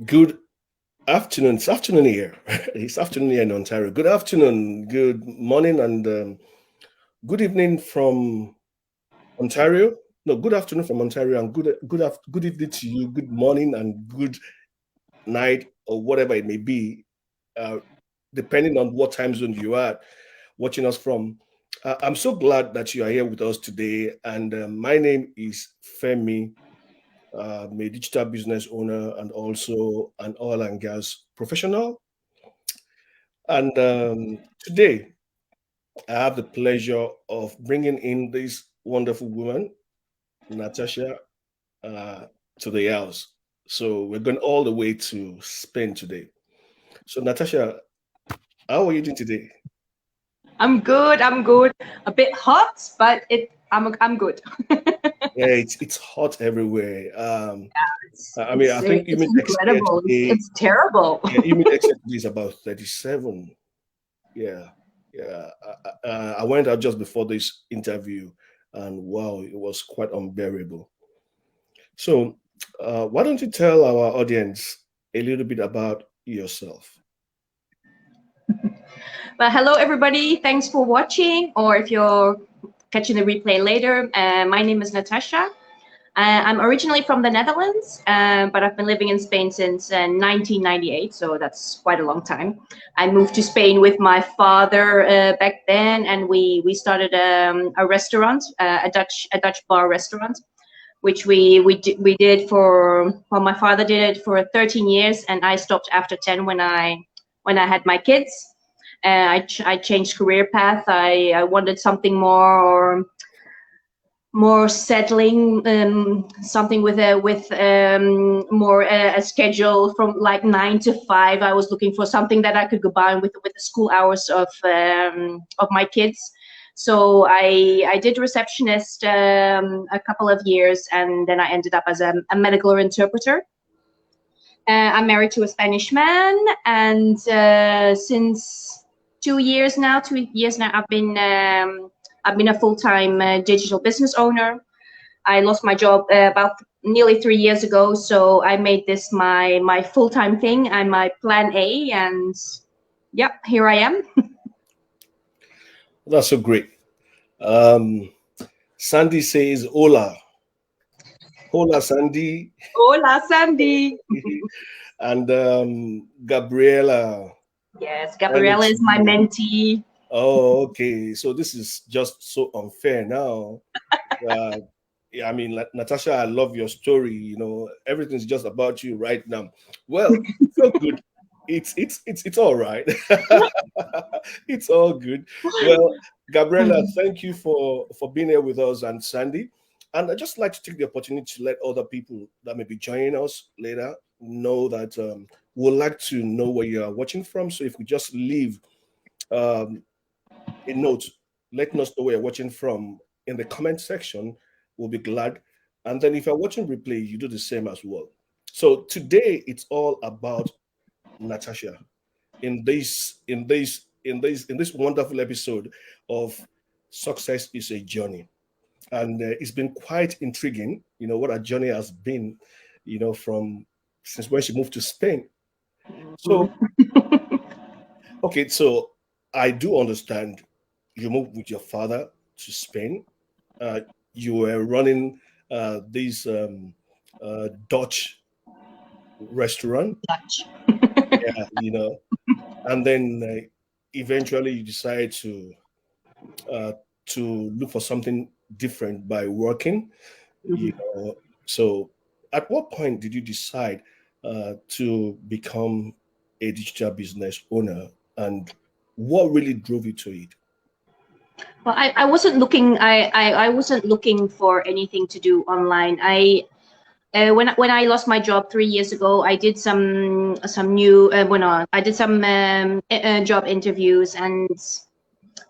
Good afternoon. It's afternoon here. It's afternoon here in Ontario. Good afternoon, good morning, and good evening from Ontario. No, good afternoon from Ontario, and good evening to you. Good morning and good night, or whatever it may be, uh, depending on what time zone you are watching us from. I'm so glad that you are here with us today, and my name is Femi. I'm a digital business owner and also an oil and gas professional. And today, I have the pleasure of bringing in this wonderful woman, Natasha, uh, to the house. So we're going all the way to Spain today. So, Natasha, how are you doing today? I'm good. I'm good. A bit hot, but I'm good. Yeah, it's hot everywhere. I mean, I think It's humid XL incredible. today, It's terrible. yeah, humid XL today is about 37. Yeah, yeah. I went out just before this interview, and wow, it was quite unbearable. So, why don't you tell our audience a little bit about yourself? But hello, everybody. Thanks for watching. Or if you're catching the replay later, my name is Natasha. I'm originally from the Netherlands, but I've been living in Spain since 1998, so that's quite a long time. I moved to Spain with my father back then, and we started a restaurant, a Dutch bar restaurant, which we did for, well, my father did it for 13 years, and I stopped after 10 when I had my kids. I changed career path. I wanted something more settling, something with more a schedule from like 9 to 5. I was looking for something that I could combine with the school hours of my kids. So I did receptionist a couple of years, and then I ended up as a medical interpreter. I'm married to a Spanish man, and since 2 years now, I've been a full-time digital business owner. I lost my job about nearly 3 years ago, so I made this my full-time thing and my plan A, and yep, here I am. That's so great. Um, Sandy says, "Hola, hola, Sandy," Hola, Sandy. and Gabriela. Yes, Hello Gabriella to is my you. mentee. Oh, okay. So this is just so unfair now. Uh, yeah, I mean, Natasha, I love your story. Everything's just about you right now. Well, so good. It's all right. It's all good. Well, Gabriela, Mhm. thank you for being here with us, and Sandy. And I'd just like to take the opportunity to let other people that may be joining us later know that we'd like to know where you are watching from. So if we just leave um, a note letting us know where you're watching from in the comment section. We'll be glad. And then if you're watching replay, you do the same as well. So today it's all about Natasha in this wonderful episode of Success is a Journey. And it's been quite intriguing, what her journey has been, from since when she moved to Spain. So okay, so I do understand you moved with your father to Spain. Uh, you were running this Dutch restaurant, Dutch. yeah, and then eventually you decided uh, to look for something different by working, you Mhm. know. So, at what point did you decide to become a digital business owner, and what really drove you to it? Well, I wasn't looking. I wasn't looking for anything to do online. When I lost my job 3 years ago, I did some new I did some job interviews, and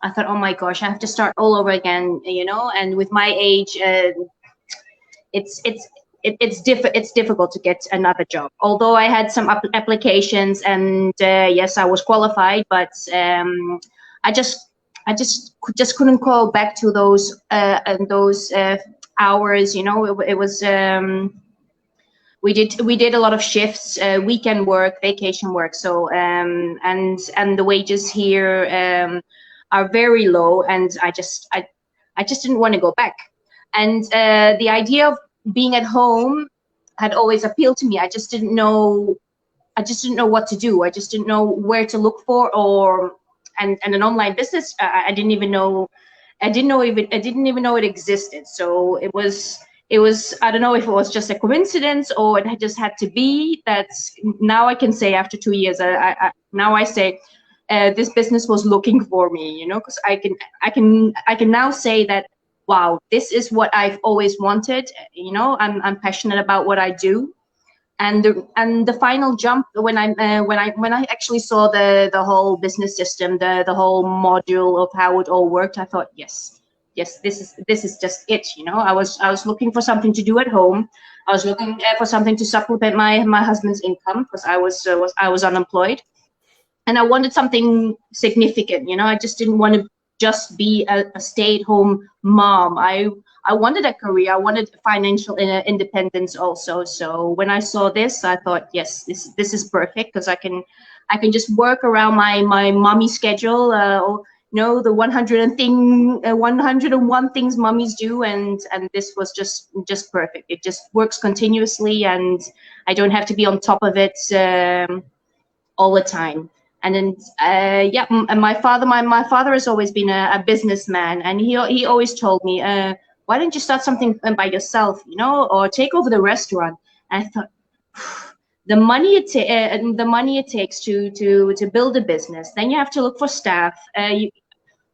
I thought, oh my gosh, I have to start all over again. And with my age, it's difficult to get another job. Although I had some applications, and yes, I was qualified, but I just couldn't go back to those hours. It was. we did a lot of shifts, weekend work, vacation work. So and the wages here are very low, and I just didn't want to go back. And the idea of being at home had always appealed to me. I just didn't know what to do. I just didn't know where to look for, or and an online business. I didn't even know. I didn't even know it existed. So it was. I don't know if it was just a coincidence or it just had to be. That's now I can say after 2 years. Now I say this business was looking for me. Because I can now say that, wow, this is what I've always wanted. I'm passionate about what I do. And the final jump, when I actually saw the whole business system, the whole module of how it all worked, I thought, yes, this is just it. I was looking for something to do at home. I was looking for something to supplement my husband's income, because I was unemployed, and I wanted something significant. I just didn't want to just be a stay-at-home mom. I wanted a career. I wanted financial independence also. So when I saw this, I thought, yes, this is perfect, because I can just work around my mommy schedule. The 101 things mummies do, and this was just perfect. It just works continuously, and I don't have to be on top of it. All the time. And then yeah, and my father has always been a businessman, and he always told me, why don't you start something by yourself, or take over the restaurant. And I thought, the money it takes to build a business, then you have to look for staff.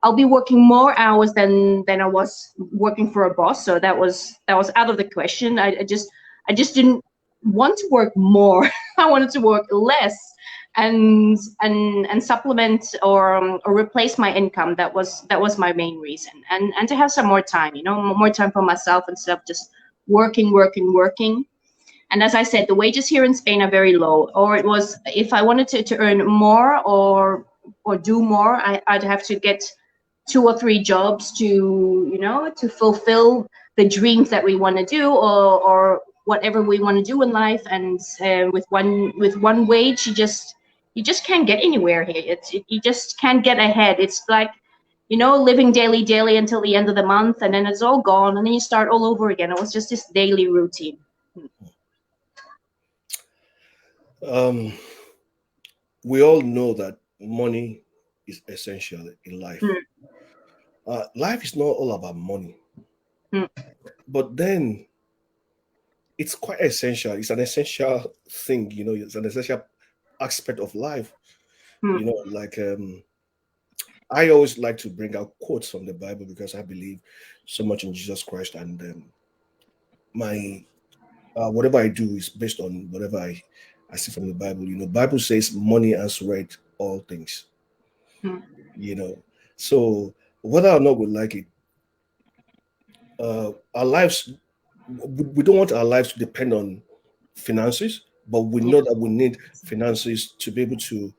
I'll be working more hours than I was working for a boss, so that was out of the question. I just didn't want to work more. I wanted to work less, and supplement, or replace my income. That was my main reason, and to have some more time, more time for myself, instead of just working, working, working. And as I said, the wages here in Spain are very low. Or it was, if I wanted to earn more, or do more, I'd have to get 2 or 3 jobs to fulfill the dreams that we want to do, or whatever we want to do in life. And with one wage, you just can't get anywhere here. You just can't get ahead. It's like, living daily until the end of the month, and then it's all gone, and then you start all over again. It was just this daily routine. Um, we all know that money is essential in life. Mm, Life is not all about money, mm, but then it's quite essential. It's an essential thing, it's an essential aspect of life. mm, Like I always like to bring out quotes from the Bible, because I believe so much in Jesus Christ, and my whatever I do is based on whatever I see from the Bible. Bible says money answereth all things. mm. You know, so whether or not we like it, our lives, we don't want our lives to depend on finances, but we Yeah. know that we need finances to be able to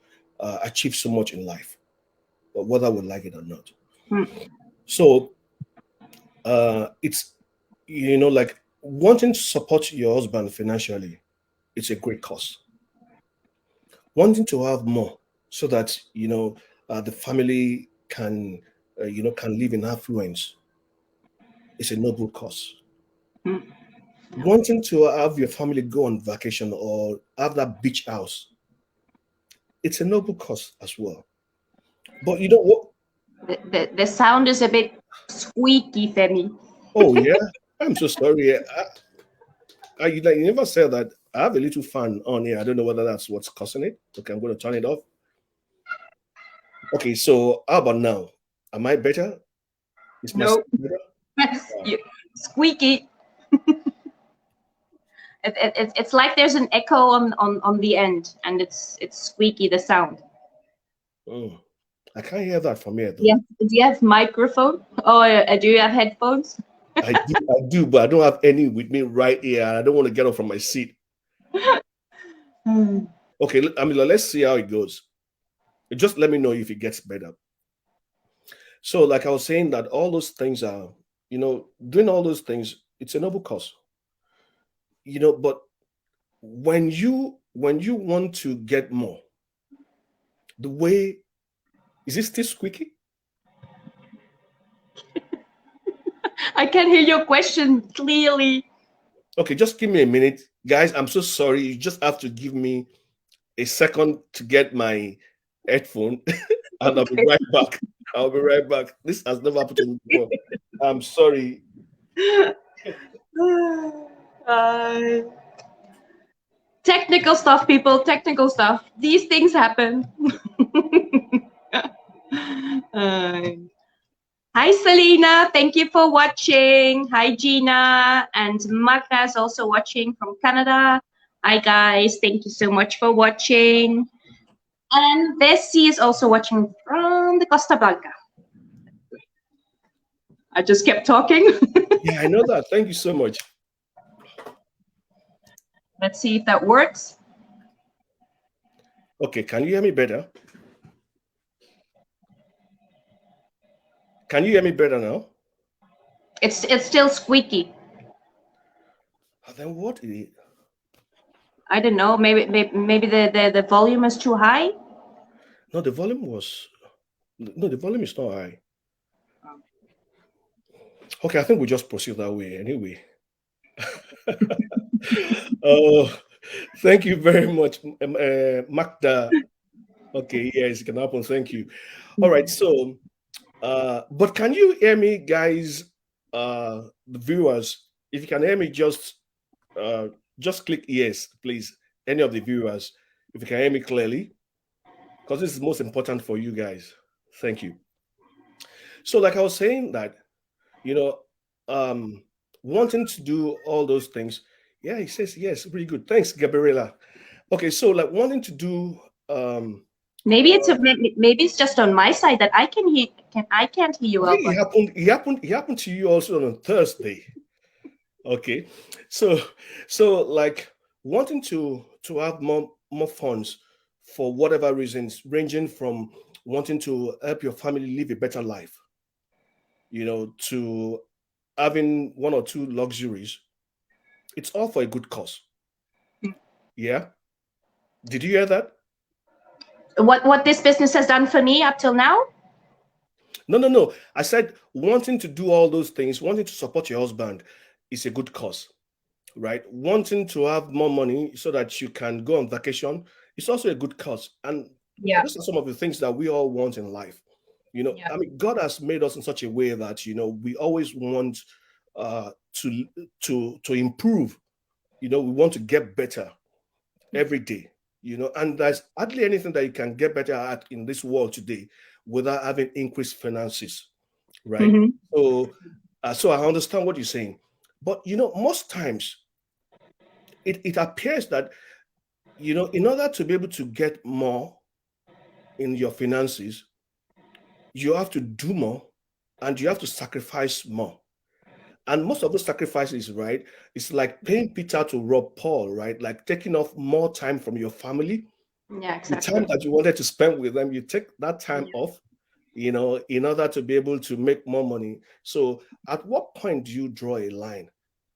achieve so much in life, but whether we like it or not. Mm, So it's, like wanting to support your husband financially, it's a great cause. Wanting to have more so that the family can live in affluence, is a noble cause. mm. Wanting to have your family go on vacation or have that beach house, it's a noble cause as well. But you know what? The sound is a bit squeaky, Femi. Oh yeah, I'm so sorry. You never said that. I have a little fan on here. I don't know whether that's what's causing it. Okay, I'm going to turn it off. Okay, so how about now? Am I better? Is my No. sound better? You- Squeaky. It's like there's an echo on the end, and it's squeaky, the sound. Mm, I can't hear that from here though. Yeah. Do you have microphone, or do you have headphones? I do, but I don't have any with me right here. And I don't want to get up from my seat. Hmm. Okay, I mean, let's see how it goes. Just let me know if it gets better. So, like I was saying, that all those things are, doing all those things, it's a noble cause. But when you want to get more, the way is it still squeaky? I can't hear your question clearly. Okay, just give me a minute, guys. I'm so sorry. You just have to give me a second to get my headphone, and I'll be Okay. right back. I'll be right back. This has never happened to me before. I'm sorry. Uh, Technical stuff, people. Technical stuff. These things happen. Uh, Hi, Selena. Thank you for watching. Hi, Gina. And Magda is also watching from Canada. Hi, guys. Thank you so much for watching. And Bessie is also watching from the Costa Blanca. I just kept talking. Yeah, I know that. Thank you so much. Let's see if that works. Okay, can you hear me better? Can you hear me better now? It's still squeaky. Then what is it? I don't know. Maybe the volume is too high. No, the volume was no, the volume is not high. Okay, I think we just proceed that way anyway. Oh, thank you very much, Magda. Okay, yes, it can happen. Thank you. All right, so but can you hear me, guys? The viewers, if you can hear me, just click yes, please. Any of the viewers, if you can hear me clearly, because this is most important for you guys. Thank you. So, like I was saying, that you know, wanting to do all those things. Yeah, he says yes, pretty good. Thanks, Gabriela. Okay, so like wanting to do Maybe maybe it's just on my side that I can hear. I can't hear you I well, think but it happened to you also on Thursday. Okay. So like wanting to have more funds for whatever reasons, ranging from wanting to help your family live a better life, to having one or two luxuries. It's all for a good cause. Yeah. Did you hear that? what this business has done for me up till now. No, no, no. I said wanting to do all those things, wanting to support your husband is a good cause, right? Wanting to have more money so that you can go on vacation is also a good cause. And Yeah. those are some of the things that we all want in life. Yeah. I mean, God has made us in such a way that we always want to improve. We want to get better every day. And there's hardly anything that you can get better at in this world today without having increased finances, right? Mm-hmm. So I understand what you're saying, but most times it appears that in order to be able to get more in your finances, you have to do more and you have to sacrifice more. And most of those sacrifices, right, it's like paying Peter to rob Paul, right? Like taking off more time from your family. Yeah. The time Exactly. that you wanted to spend with them, you take that time Yeah. off, in order to be able to make more money. So at what point do you draw a line?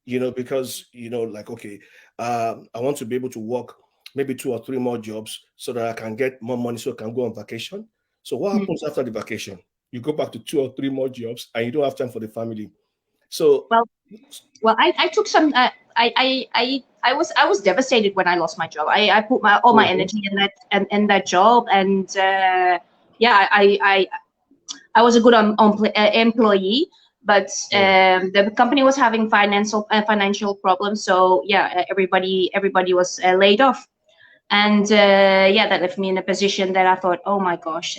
Because, like, okay, I want to be able to work maybe 2 or 3 more jobs so that I can get more money so I can go on vacation. So what Mm. happens after the vacation? You go back to 2 or 3 more jobs and you don't have time for the family. So, Well, I took some. I was devastated when I lost my job. I put all my mhm, energy in that job, and yeah, I was a good employee, but mm, the company was having financial problems. So yeah, everybody was laid off, and yeah, that left me in a position that I thought, oh my gosh,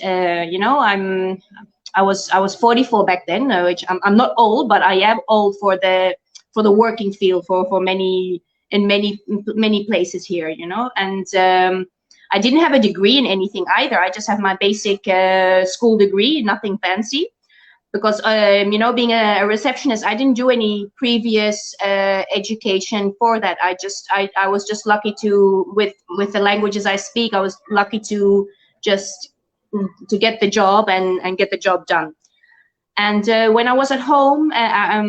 I was 44 back then, which I'm not old, but I am old for the working field for many places here, and. I didn't have a degree in anything either. I just have my basic school degree, nothing fancy. Because being a receptionist, I didn't do any previous education for that. I was just lucky to with the languages I speak. I was lucky to just to get the job and get the job done. And when I was at home, I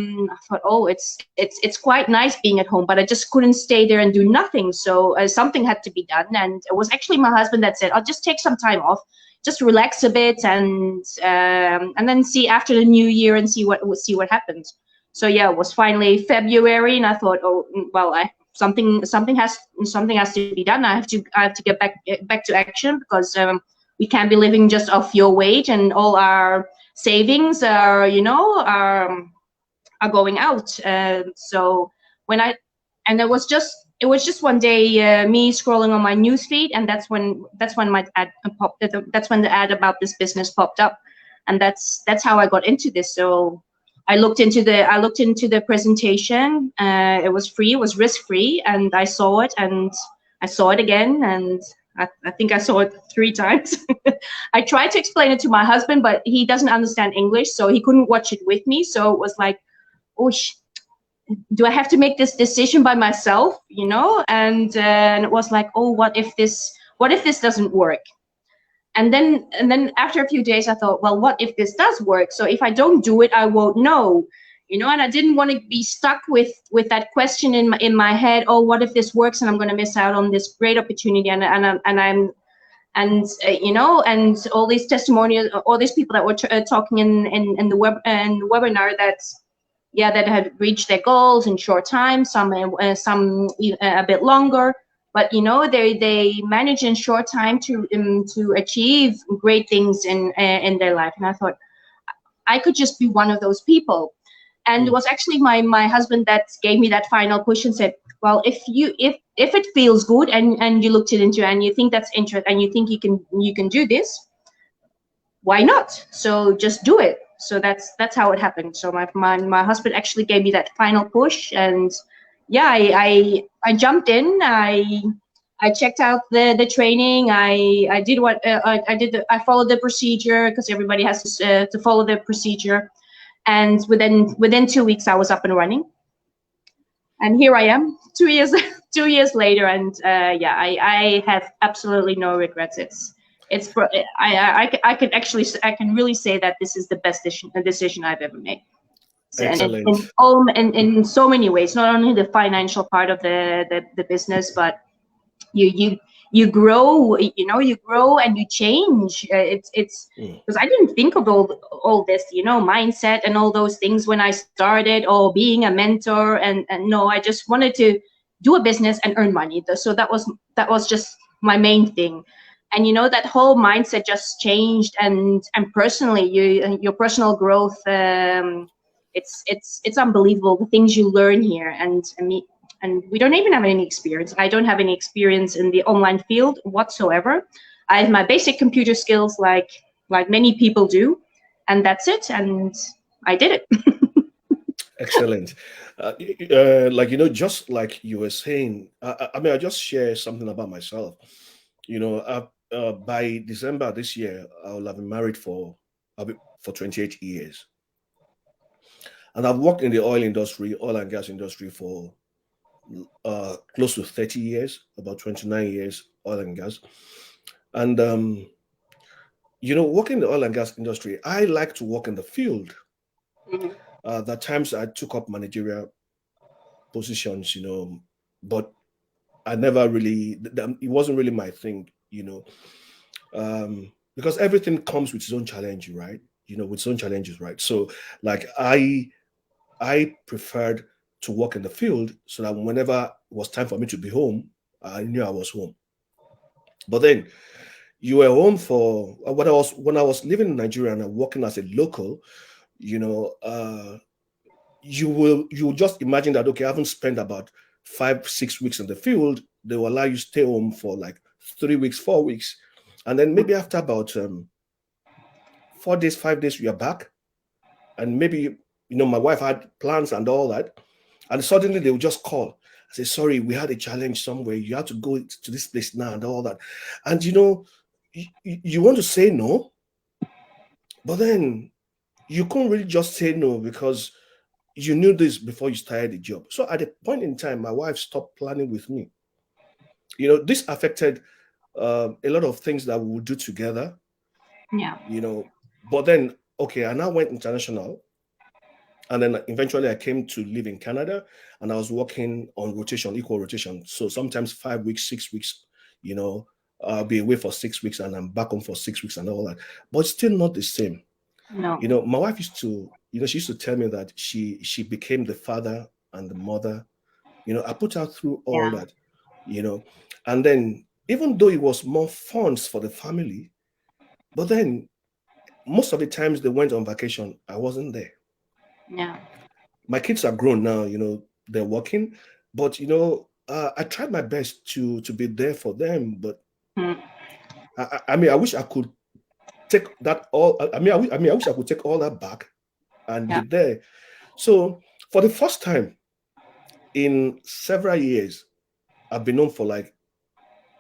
thought, oh, it's quite nice being at home, but I just couldn't stay there and do nothing. So something had to be done, and it was actually my husband that said, "I'll just take some time off, just relax a bit, and then see after the new year and see what happens." So yeah, it was finally February, and I thought, oh, well, something has to be done. I have to get back to action, because we can't be living just off your wage, and all our savings are going out. So when I and it was just one day, me scrolling on my newsfeed, and that's when my ad popped. That's when the ad about this business popped up, and that's how I got into this. So I looked into the presentation. It was free. It was risk free, and I saw it, and I saw it again, and I think I saw it 3 times. I tried to explain it to my husband, but he doesn't understand English, so he couldn't watch it with me. So it was like, oh, do I have to make this decision by myself? And it was like, oh, what if this doesn't work? And then after a few days, I thought, well, what if this does work? So if I don't do it, I won't know. And I didn't want to be stuck with that question in my head. Oh, what if this works and I'm going to miss out on this great opportunity? And all these testimonials, all these people that were talking in the webinar, that had reached their goals in short time, some a bit longer, but they manage in short time to achieve great things in their life. And I thought I could just be one of those people. And it was actually my husband that gave me that final push and said, well, if it feels good, and you looked it into, and you think that's interesting, and you think you can do this, why not? So just do it. So that's how it happened. So my husband actually gave me that final push, and yeah, I jumped in. I checked out the training. I did what I did. I followed the procedure, because everybody has to follow the procedure. And within 2 weeks, I was up and running. And here I am, 2 years 2 years later, and yeah, I have absolutely no regrets. I can really say that this is the best decision I've ever made. So, and Excellent. in so many ways, not only the financial part of the business, but you you grow, you grow and you change. It's because I didn't think of all this, mindset and all those things when I started, or being a mentor, and no, I just wanted to do a business and earn money. So that was just my main thing. And that whole mindset just changed, and personally, your personal growth, it's unbelievable, the things you learn here. And we don't even have any experience. I don't have any experience in the online field whatsoever. I have my basic computer skills, like many people do, and that's it. And I did it. Excellent. Just like you were saying, I mean, I just share something about myself. By December this year, I'll have been married for 28 years. And I've worked in the oil and gas industry for close to 30 years, about 29 years, oil and gas. And, working in the oil and gas industry, I like to work in the field. There are times I took up managerial positions, but I never really, it wasn't really my thing, because everything comes with its own challenge, right? With its own challenges, right? So, like, I preferred to work in the field, so that whenever it was time for me to be home, I knew I was home. But then you were home for when I was living in Nigeria and working as a local, you know, you will just imagine that, okay, I haven't spent about 5 6 weeks in the field. They will allow you to stay home for like 3 weeks, 4 weeks, and then maybe after about 4 days, 5 days, you are back. And maybe my wife had plans and all that, and suddenly they will just call. I say, sorry, we had a challenge somewhere. You have to go to this place now and all that. And you want to say no, but then you couldn't really just say no because you knew this before you started the job. So at a point in time, my wife stopped planning with me. This affected a lot of things that we would do together. Yeah. But then okay, I now went international, and then eventually I came to live in Canada, and I was working on rotation, equal rotation. So sometimes 5 weeks, 6 weeks, you know, I'll be away for 6 weeks and I'm back home for 6 weeks and all that. But it's still not the same. No. My wife used to, she used to tell me that she became the father and the mother. I put her through all Yeah. that, you know, and then even though it was more funds for the family, but then most of the times they went on vacation, I wasn't there. Yeah. My kids are grown now, they're working, but I tried my best to be there for them. But Mm. I mean, I wish I could take that all. I wish I could take all that back and be Yeah. there. So for the first time in several years, I've been known for like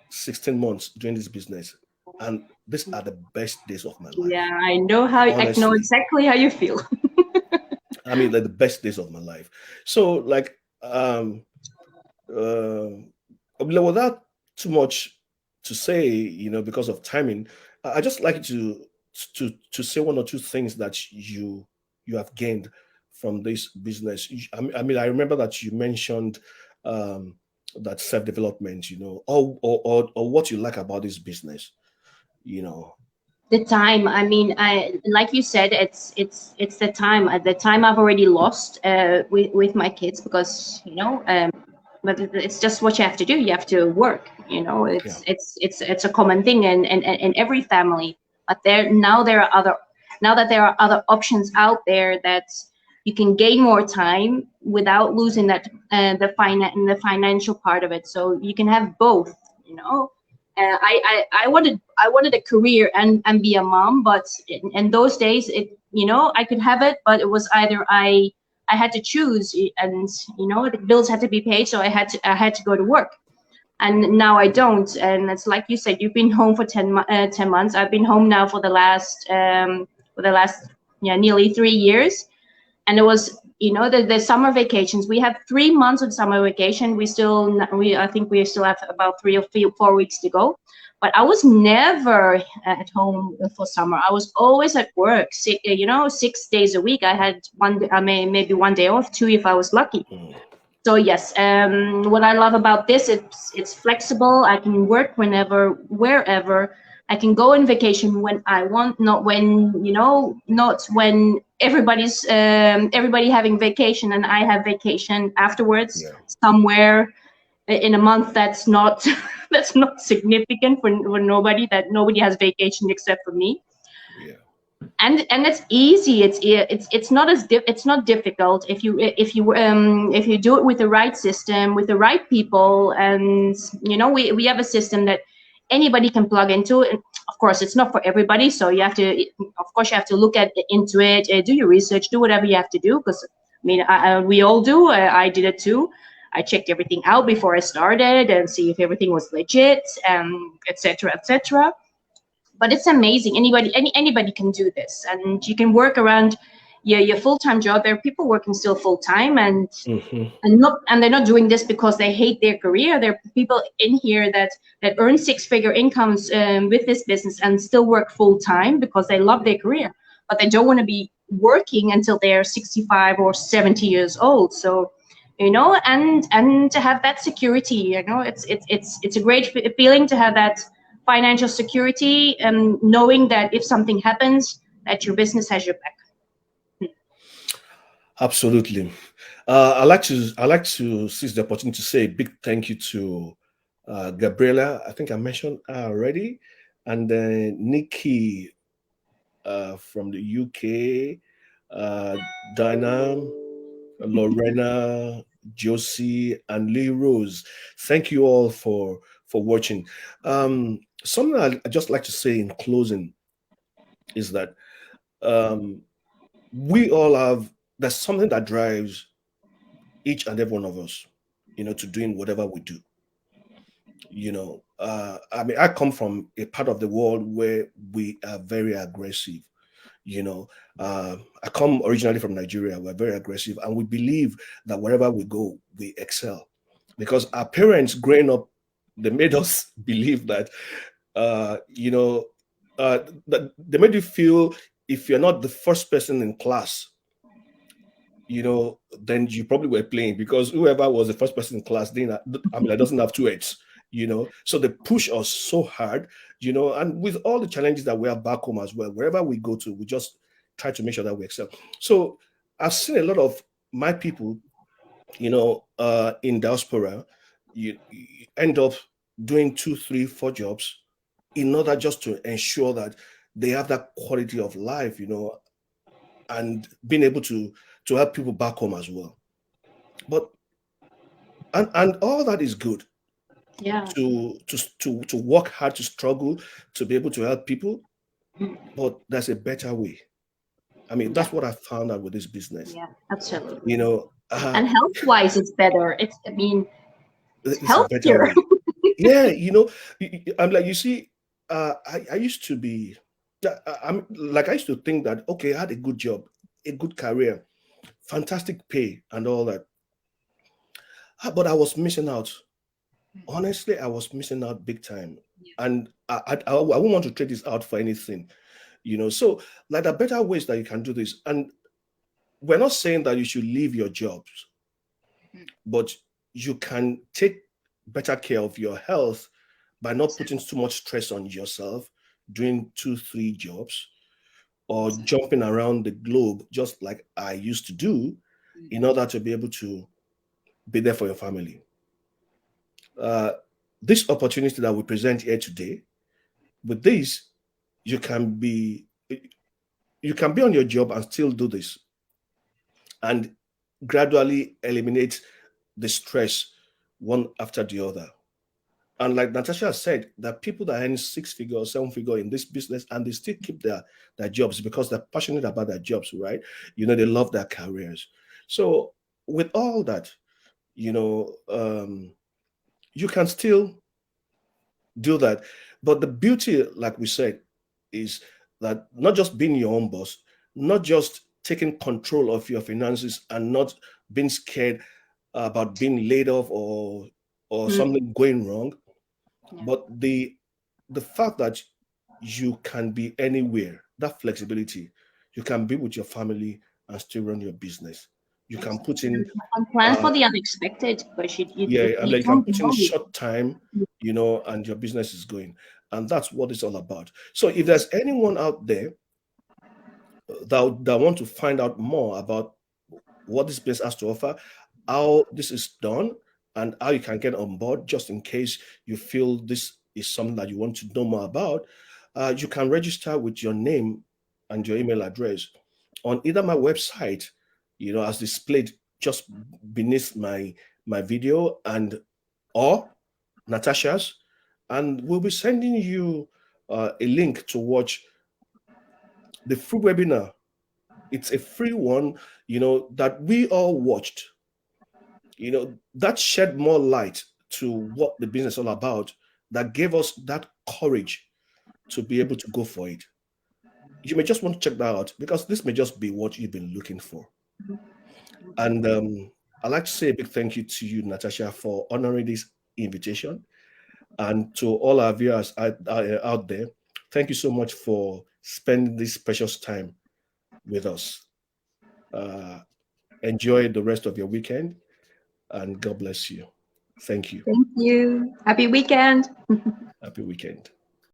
16 months doing this business, and these are the best days of my Yeah, life. I know Honestly, exactly how you feel. I mean, like the best days of my life. So like, uh, without too much to say, because of timing, I just like to say one or two things that you have gained from this business. I remember that you mentioned um, that self-development, or what you like about this business, you know. The time, I mean, I like you said, it's the time I've already lost with my kids, because but it's just what you have to do. You have to work. Yeah, It's a common thing in every family. But now that there are other options out there, that you can gain more time without losing that the financial part of it. So you can have both. You know, I wanted a career and be a mom, but in those days, I could have it, but it was either I had to choose, and the bills had to be paid, so I had to go to work. And now I don't. And it's like you said, you've been home for 10 months. I've been home now for the last yeah, nearly 3 years. And it was, the summer vacations. We have 3 months of summer vacation. I think we still have about 3 or 4 weeks to go. But I was never at home for summer. I was always at work. 6 days a week. I had maybe one day off, two if I was lucky. mm, So yes, what I love about this, it's flexible. I can work whenever, wherever. I can go on vacation when I want, not when everybody having vacation and I have vacation afterwards yeah, somewhere in a month that's not that's not significant for nobody. That nobody has vacation except for me. yeah, And it's easy. It's not difficult if you do it with the right system, with the right people. And we have a system that anybody can plug into. And of course, it's not for everybody, so you have to look into it, do your research, do whatever you have to do, because we all do. I did it too. I checked everything out before I started and see if everything was legit, etc., etc. But it's amazing. Anybody can do this, and you can work around your full-time job. There are people working still full-time, and hmm, they're not doing this because they hate their career. There are people in here that earn six-figure incomes with this business and still work full-time because they love their career, but they don't want to be working until they're 65 or 70 years old. So and to have that security, it's a great feeling to have that financial security, and knowing that if something happens, that your business has your back. absolutely. I like to seize the opportunity to say a big thank you to Gabriela. I think I mentioned her already, and then Nikki from the UK, uh, Dinah, Lorena, Josie, and Lee Rose. Thank you all for watching. Something I just like to say in closing is that um, we all have, there's something that drives each and every one of us, to doing whatever we do. I mean, I come from a part of the world where we are very aggressive. you know I come originally from Nigeria. We're very aggressive, and we believe that wherever we go, we excel, because our parents growing up, they made us believe that uh you know that they made you feel if you're not the first person in class, then you probably were playing, because whoever was the first person in class didn't, I mean, that doesn't have two heads, So they push us so hard, and with all the challenges that we have back home as well, wherever we go to, we just try to make sure that we excel. So I've seen a lot of my people, in diaspora, you end up doing 2, 3, 4 jobs in order just to ensure that they have that quality of life, and being able to help people back home as well. But and all that is good, Yeah. to work hard, to struggle, to be able to help people. Mm. But there's a better way. I mean, Yeah. that's what I found out with this business. Yeah. Absolutely. You know, And health-wise, it's better. I mean, it's it's a better healthier. way. Yeah, I'm like, you see, I used to be, I'm like, I used to think that, okay, I had a good job, a good career, fantastic pay, and all that. But I was missing out. Honestly, I was missing out big time. And I won't want to trade this out for anything, So, like, there are better ways that you can do this. And we're not saying that you should leave your jobs, but you can take better care of your health by not putting too much stress on yourself, doing 2, 3 jobs, or jumping around the globe just like I used to do, in order to be able to be there for your family. Uh, this opportunity that we present here today, with this, you can be on your job and still do this, and gradually eliminate the stress one after the other. And like Natasha said, that people that earn 6 figure or 7 figure in this business, and they still keep their jobs because they're passionate about their jobs, right? They love their careers. So with all that, you can still do that. But the beauty, like we said, is that not just being your own boss, not just taking control of your finances, and not being scared about being laid off, or Mm. something going wrong, Yeah. but the fact that you can be anywhere, that flexibility, you can be with your family and still run your business. You can Exactly. put in, And plan for uh, the unexpected, because yeah, and you then you can don't put in know. short time, and your business is going. And that's what it's all about. So if there's anyone out there that want to find out more about what this place has to offer, how this is done, and how you can get on board, just in case you feel this is something that you want to know more about, you can register with your name and your email address on either my website, as displayed just beneath my video, and or Natasha's, and we'll be sending you a link to watch the free webinar. It's a free one, that we all watched. That shed more light to what the business is all about, that gave us that courage to be able to go for it. You may just want to check that out, because this may just be what you've been looking for. And I'd like to say a big thank you to you, Natasha, for honoring this invitation. And to all our viewers out there, thank you so much for spending this precious time with us. Uh, Enjoy the rest of your weekend, and God bless you. Thank you. Thank you. Happy weekend. Happy weekend.